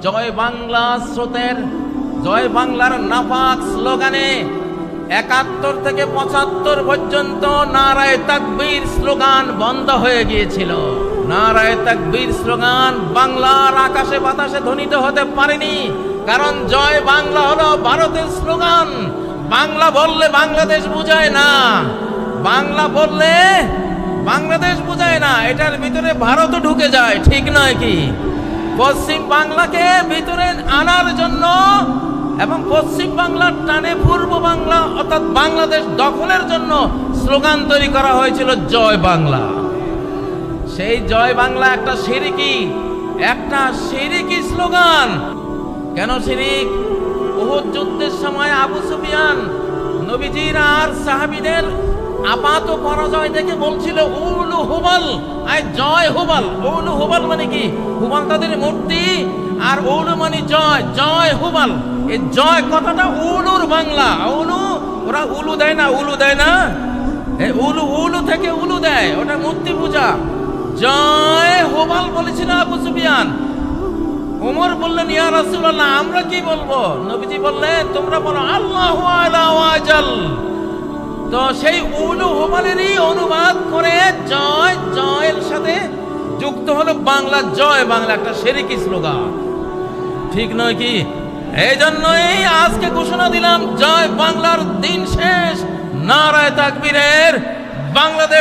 জয় বাংলা স্রোতের, জয় বাংলার নাপাক স্লোগানে ৭১ থেকে ৭৫ পর্যন্ত নারায়ে তাকবীর স্লোগান বন্ধ হয়ে গিয়েছিল। নারায়ে তাকবীর স্লোগান বাংলার আকাশে বাতাসে ধ্বনিত হতে পারেনি, কারণ জয় বাংলা হলো ভারতের স্লোগান। বাংলা বললে বাংলাদেশ বুঝায় না, বাংলা বললে বাংলাদেশ বুঝায় না, এটার ভিতরে ভারতও ঢুকে যায়, ঠিক নয় কি? পশ্চিম বাংলাকে ভিতরে আনার জন্য এবং পশ্চিম বাংলার টানে পূর্ব বাংলা অর্থাৎ বাংলাদেশ দখলের জন্য স্লোগান তৈরি করা হয়েছিল জয় বাংলা। সেই জয় বাংলা একটা শিরকি স্লোগান। কেন শিরিক? উহুদ যুদ্ধের সময় আবু সুফিয়ান নবীজির আর সাহাবীদের আপাত পরাজয় দেখে বলছিল উলু হুবাল, আয় জয় হুবাল। উলু হুবাল মানে কি? হুবাল তাদের মূর্তি, আর উলু মানে জয়, জয় হুবাল। এই জয় কথাটা উলুর বাংলা। উলু, ওরা উলু দেয় না, উলু দেয় না, এই উলু, উলু থেকে উলু দেয়, ওটা মূর্তি পূজা। জয় হুবাল বলেছিল আবু সুফিয়ান। ওমর বললেন, ইয়া রাসূলুল্লাহ, আমরা কি বলবো? নবীজি বললেন, তোমরা বলো আল্লাহু আলা ওয়াজাল। তো সেই উলু হুবালেরই অনুবাদ করে জয়, জয়ের সাথে যুক্ত হলো বাংলা জয় বাংলা, একটা শিরকি স্লোগান, ঠিক নয় কি? এই জন্যই আজকে ঘোষণা দিলাম, জয় বাংলার দিন শেষ, নারায়ে তাকবীরের বাংলাদেশ।